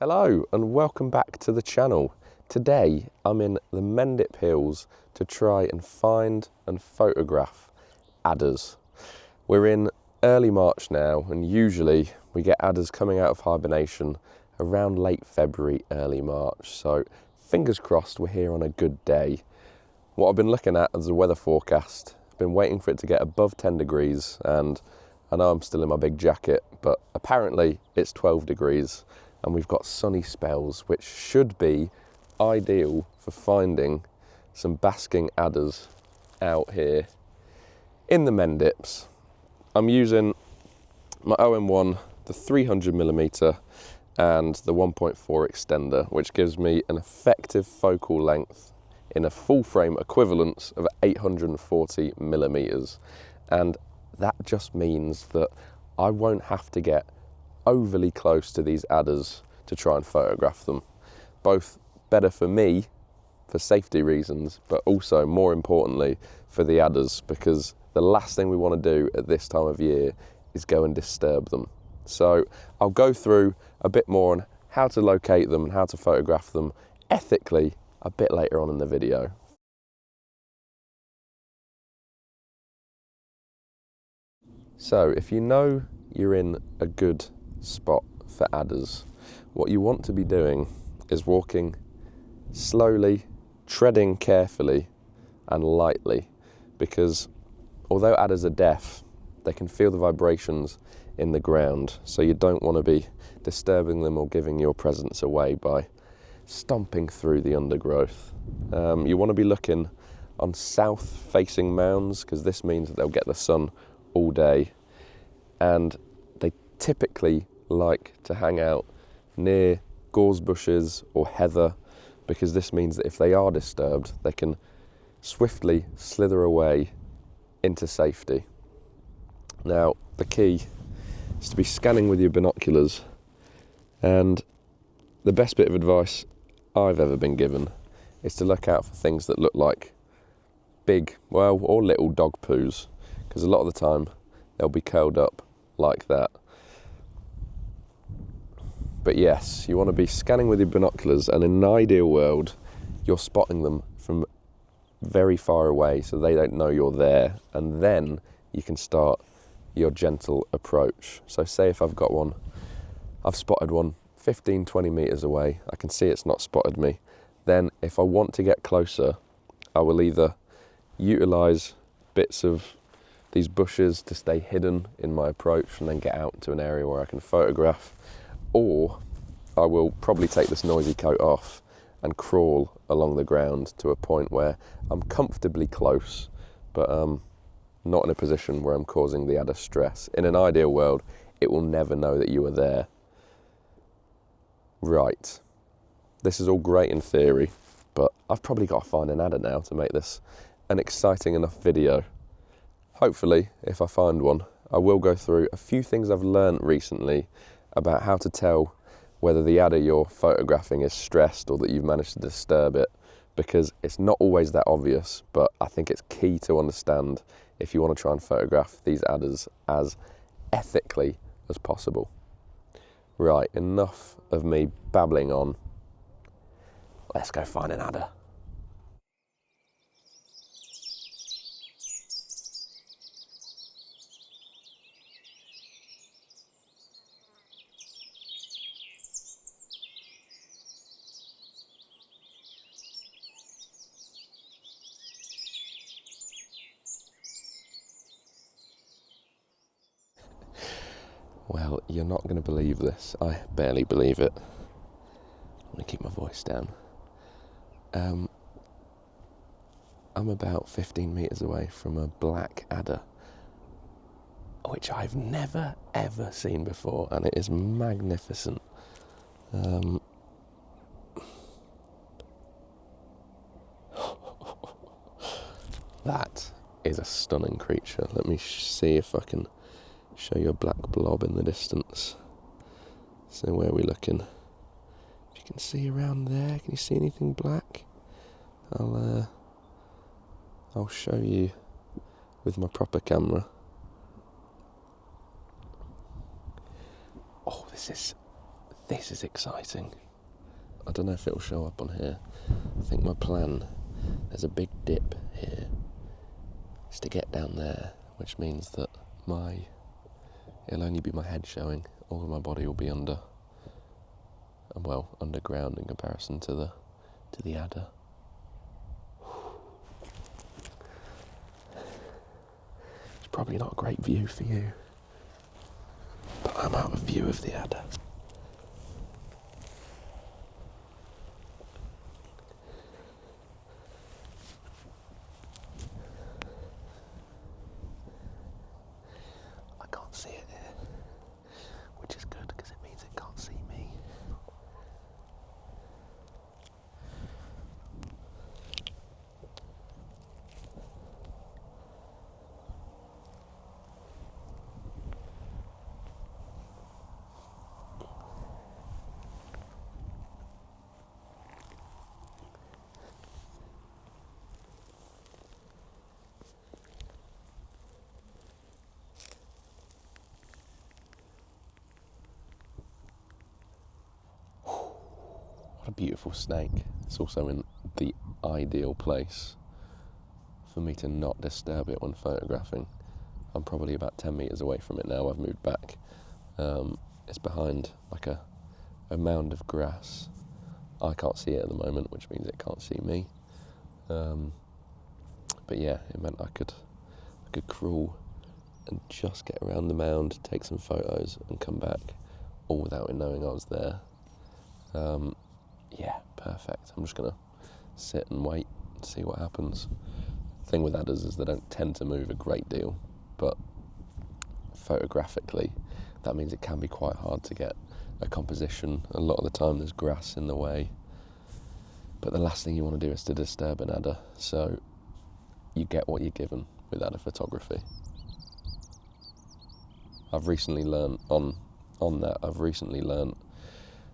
Hello and welcome back to the channel. Today I'm in the Mendip Hills to try and find and photograph adders. We're in early March now and usually we get adders coming out of hibernation around late February, early March. So fingers crossed we're here on a good day. What I've been looking at is the weather forecast. I've been waiting for it to get above 10 degrees and I know I'm still in my big jacket, but apparently it's 12 degrees. And we've got sunny spells, which should be ideal for finding some basking adders out here in the Mendips. I'm using my OM1, the 300mm and the 1.4 extender, which gives me an effective focal length in a full frame equivalence of 840mm. And that just means that I won't have to get overly close to these adders to try and photograph them. Both better for me, for safety reasons, but also more importantly for the adders, because the last thing we want to do at this time of year is go and disturb them. So I'll go through a bit more on how to locate them and how to photograph them ethically a bit later on in the video. So if you know you're in a good spot for adders, what you want to be doing is walking slowly, treading carefully and lightly, because although adders are deaf, they can feel the vibrations in the ground, so you don't want to be disturbing them or giving your presence away by stomping through the undergrowth. You want to be looking on south facing mounds, because this means that they'll get the sun all day, and they typically like to hang out near gorse bushes or heather, because this means that if they are disturbed, they can swiftly slither away into safety. Now, the key is to be scanning with your binoculars, and the best bit of advice I've ever been given is to look out for things that look like big, well, or little dog poos, because a lot of the time they'll be curled up like that. But yes, you want to be scanning with your binoculars, and in an ideal world, you're spotting them from very far away so they don't know you're there, and then you can start your gentle approach. So say if I've spotted one 15-20 meters away, I can see it's not spotted me. Then if I want to get closer, I will either utilize bits of these bushes to stay hidden in my approach and then get out to an area where I can photograph, or I will probably take this noisy coat off and crawl along the ground to a point where I'm comfortably close, but not in a position where I'm causing the adder stress. In an ideal world, it will never know that you are there. Right, this is all great in theory, but I've probably got to find an adder now to make this an exciting enough video. Hopefully, if I find one, I will go through a few things I've learned recently about how to tell whether the adder you're photographing is stressed or that you've managed to disturb it, because it's not always that obvious, but I think it's key to understand if you want to try and photograph these adders as ethically as possible. Right, enough of me babbling on. Let's go find an adder. Well, you're not going to believe this. I barely believe it. I'm going to keep my voice down. I'm about 15 metres away from a black adder, which I've never ever seen before, and it is magnificent. That is a stunning creature. Let me see if I can show you a black blob in the distance. So where are we looking? If you can see around there, can you see anything black? I'll show you with my proper camera. This is exciting. I don't know if it'll show up on here. I think my plan, there's a big dip here, is to get down there, which means that it'll only be my head showing. All of my body will be underground in comparison to the adder. It's probably not a great view for you, but I'm out of view of the adder. I can't see it here, which is good because it means it can't see me. What a beautiful snake. It's also in the ideal place for me to not disturb it when photographing. I'm probably about 10 metres away from it now. I've moved back. It's behind like a mound of grass. I can't see it at the moment, which means it can't see me. But yeah, it meant I could crawl and just get around the mound, take some photos and come back, all without it knowing I was there. Yeah, perfect. I'm just going to sit and wait and see what happens. The thing with adders is they don't tend to move a great deal, but photographically, that means it can be quite hard to get a composition. A lot of the time there's grass in the way, but the last thing you want to do is to disturb an adder, so you get what you're given with adder photography. I've recently learned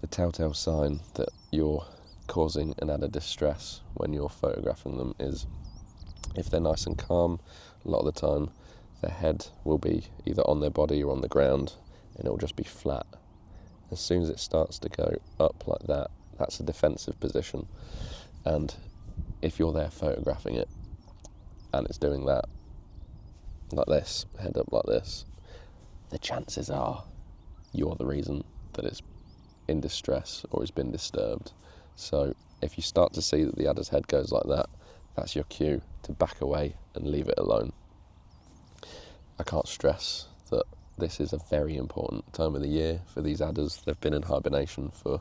the telltale sign that you're causing an adder distress when you're photographing them is if they're nice and calm. A lot of the time their head will be either on their body or on the ground and it'll just be flat. As soon as it starts to go up like that, that's a defensive position, and if you're there photographing it and it's doing that like this, head up like this, the chances are you're the reason that it's in distress or has been disturbed. So if you start to see that the adder's head goes like that, that's your cue to back away and leave it alone. I can't stress that this is a very important time of the year for these adders. They've been in hibernation for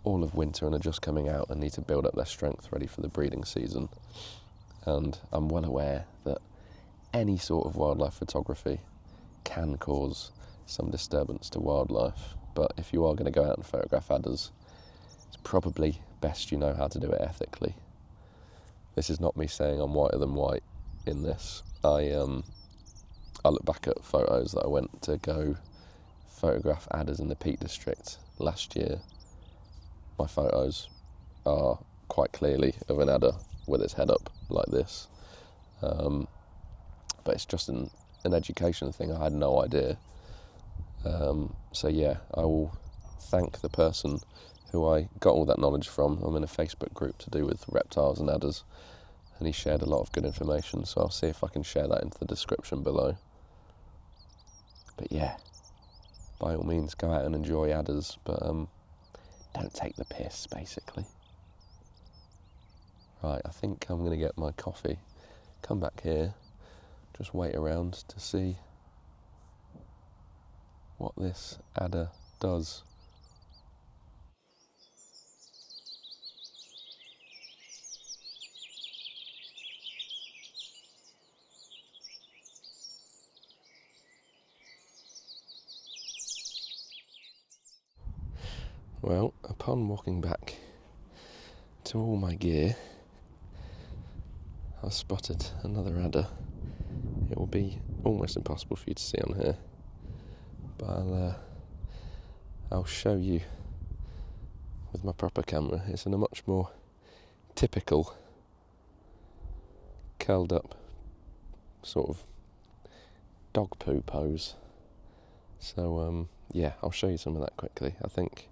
all of winter and are just coming out and need to build up their strength ready for the breeding season. And I'm well aware that any sort of wildlife photography can cause some disturbance to wildlife, but if you are going to go out and photograph adders, it's probably best you know how to do it ethically. This is not me saying I'm whiter than white in this. I look back at photos that I went to go photograph adders in the Peak District last year. My photos are quite clearly of an adder with its head up like this. But it's just an education thing. I had no idea. So yeah, I will thank the person who I got all that knowledge from. I'm in a Facebook group to do with reptiles and adders, and he shared a lot of good information, so I'll see if I can share that into the description below. But yeah, by all means go out and enjoy adders, but don't take the piss, basically. Right, I think I'm going to get my coffee, come back here, just wait around to see what this adder does. Well, upon walking back to all my gear, I've spotted another adder. It will be almost impossible for you to see on here, but I'll show you with my proper camera. It's in a much more typical curled up sort of dog poo pose. So yeah, I'll show you some of that quickly. I think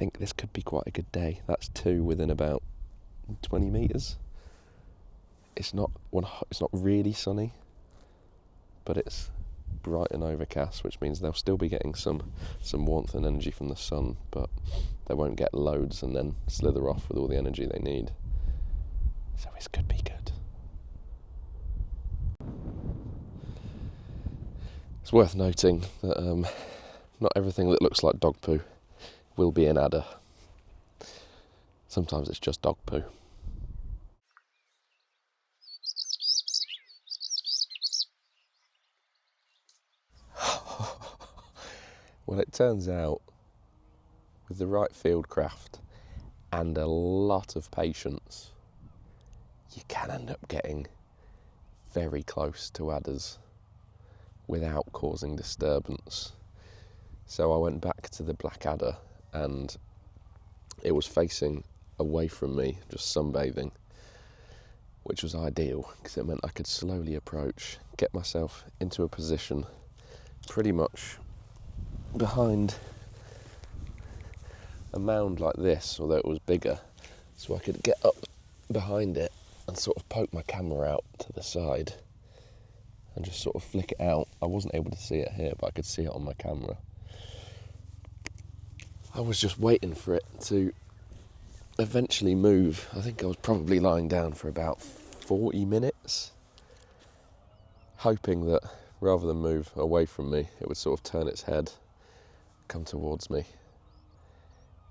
think this could be quite a good day. That's 2 within about 20 metres. It's not really sunny, but it's bright and overcast, which means they'll still be getting some warmth and energy from the sun, but they won't get loads and then slither off with all the energy they need. So this could be good. It's worth noting that not everything that looks like dog poo will be an adder. Sometimes it's just dog poo. Well, it turns out, with the right fieldcraft and a lot of patience, you can end up getting very close to adders without causing disturbance. So I went back to the black adder and it was facing away from me, just sunbathing, which was ideal because it meant I could slowly approach, get myself into a position pretty much behind a mound like this, although it was bigger, so I could get up behind it and sort of poke my camera out to the side and just sort of flick it out. I wasn't able to see it here, but I could see it on my camera. I was just waiting for it to eventually move. I think I was probably lying down for about 40 minutes, hoping that rather than move away from me, it would sort of turn its head, come towards me.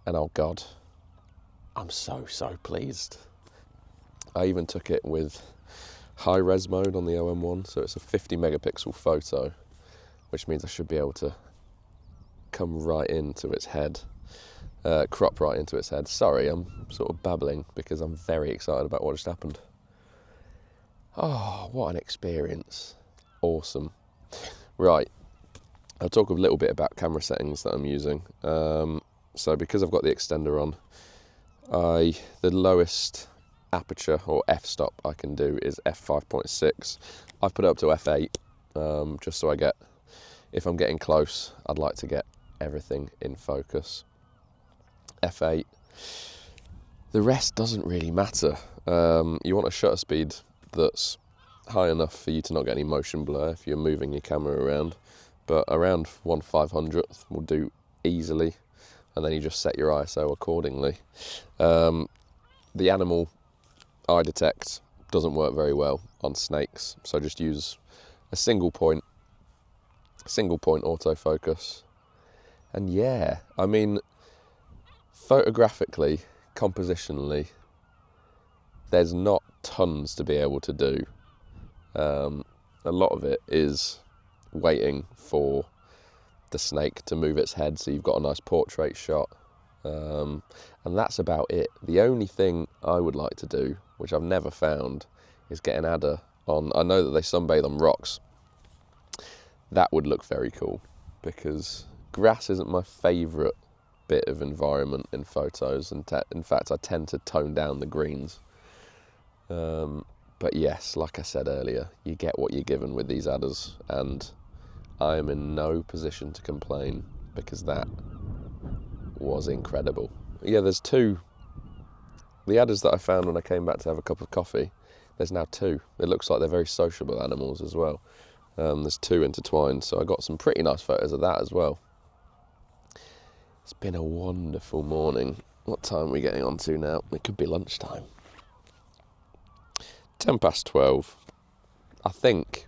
And oh God, I'm so pleased. I even took it with high res mode on the OM1, so it's a 50 megapixel photo, which means I should be able to come right into its head, crop right into its head. Sorry, I'm sort of babbling because I'm very excited about what just happened. Oh, what an experience. Awesome. Right, I'll talk a little bit about camera settings that I'm using. So because I've got the extender on, the lowest aperture or f-stop I can do is f5.6. I've put it up to f8, just so I get, if I'm getting close, I'd like to get everything in focus. f8. The rest doesn't really matter. You want a shutter speed that's high enough for you to not get any motion blur if you're moving your camera around, but around 1/500th will do easily, and then you just set your ISO accordingly. The animal eye detect doesn't work very well on snakes, so just use a single point autofocus. And yeah, I mean, photographically, compositionally, there's not tons to be able to do. A lot of it is waiting for the snake to move its head so you've got a nice portrait shot, and that's about it. The only thing I would like to do, which I've never found, is get an adder on. I know that they sunbathe on rocks. That would look very cool, because grass isn't my favourite bit of environment in photos, and in fact I tend to tone down the greens. But yes, like I said earlier, you get what you're given with these adders, and I am in no position to complain because that was incredible. Yeah, there's 2. The adders that I found when I came back to have a cup of coffee, there's now 2. It looks like they're very sociable animals as well. There's 2 intertwined, so I got some pretty nice photos of that as well. It's been a wonderful morning. What time are we getting on to now? It could be lunchtime. 12:10. I think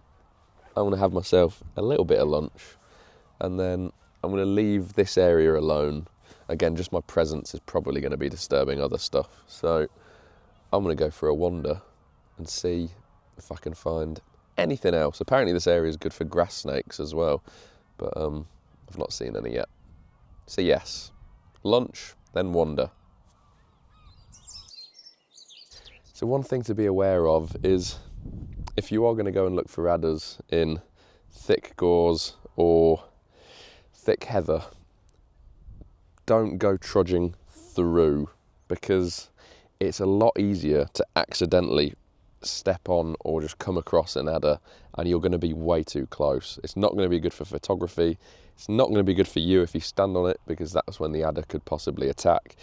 I'm going to have myself a little bit of lunch, and then I'm going to leave this area alone. Again, just my presence is probably going to be disturbing other stuff, so I'm going to go for a wander and see if I can find anything else. Apparently this area is good for grass snakes as well, but I've not seen any yet. So yes, lunch, then wander. So one thing to be aware of is, if you are going to go and look for adders in thick gorse or thick heather, don't go trudging through, because it's a lot easier to accidentally step on or just come across an adder and you're going to be way too close. It's not going to be good for photography. It's not going to be good for you if you stand on it, because that's when the adder could possibly attack.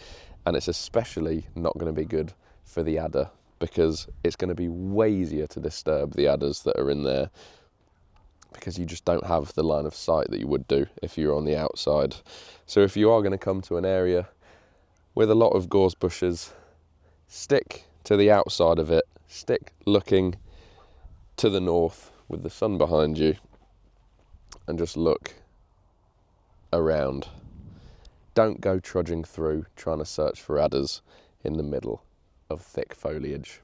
And it's especially not going to be good for the adder, because it's going to be way easier to disturb the adders that are in there, because you just don't have the line of sight that you would do if you're on the outside. So if you are going to come to an area with a lot of gorse bushes, stick to the outside of it, stick looking to the north with the sun behind you, and just look around. Don't go trudging through trying to search for adders in the middle of thick foliage.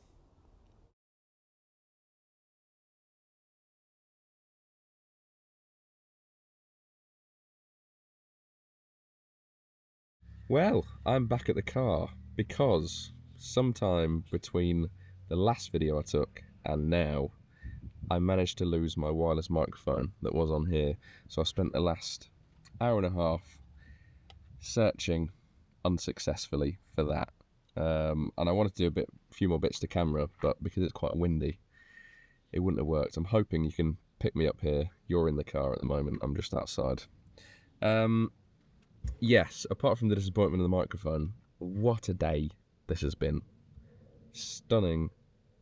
Well, I'm back at the car because sometime between the last video I took and now, I managed to lose my wireless microphone that was on here. So I spent the last hour and a half searching unsuccessfully for that. And I wanted to do a few more bits to camera, but because it's quite windy, it wouldn't have worked. I'm hoping you can pick me up here. You're in the car at the moment, I'm just outside. Yes, apart from the disappointment of the microphone, what a day this has been. Stunning,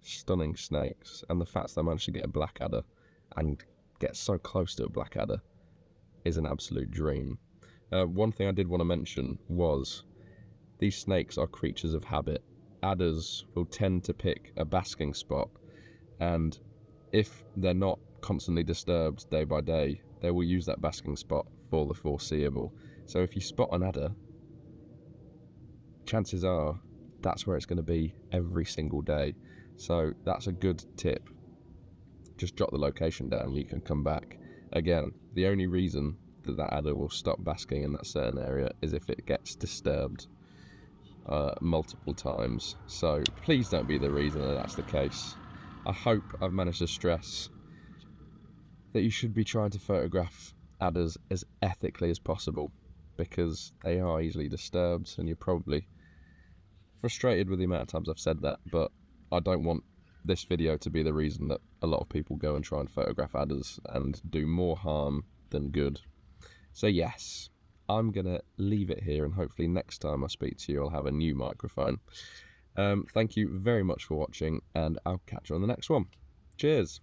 stunning snakes. And the fact that I managed to get a blackadder and get so close to a blackadder is an absolute dream. One thing I did want to mention was these snakes are creatures of habit. Adders will tend to pick a basking spot, and if they're not constantly disturbed day by day, they will use that basking spot for the foreseeable. So if you spot an adder, chances are that's where it's going to be every single day. So that's a good tip. Just jot the location down and you can come back. Again, the only reason that adder will stop basking in that certain area is if it gets disturbed multiple times. So please don't be the reason that that's the case. I hope I've managed to stress that you should be trying to photograph adders as ethically as possible, because they are easily disturbed, and you're probably frustrated with the amount of times I've said that, but I don't want this video to be the reason that a lot of people go and try and photograph adders and do more harm than good. So yes, I'm going to leave it here, and hopefully next time I speak to you I'll have a new microphone. Thank you very much for watching, and I'll catch you on the next one. Cheers!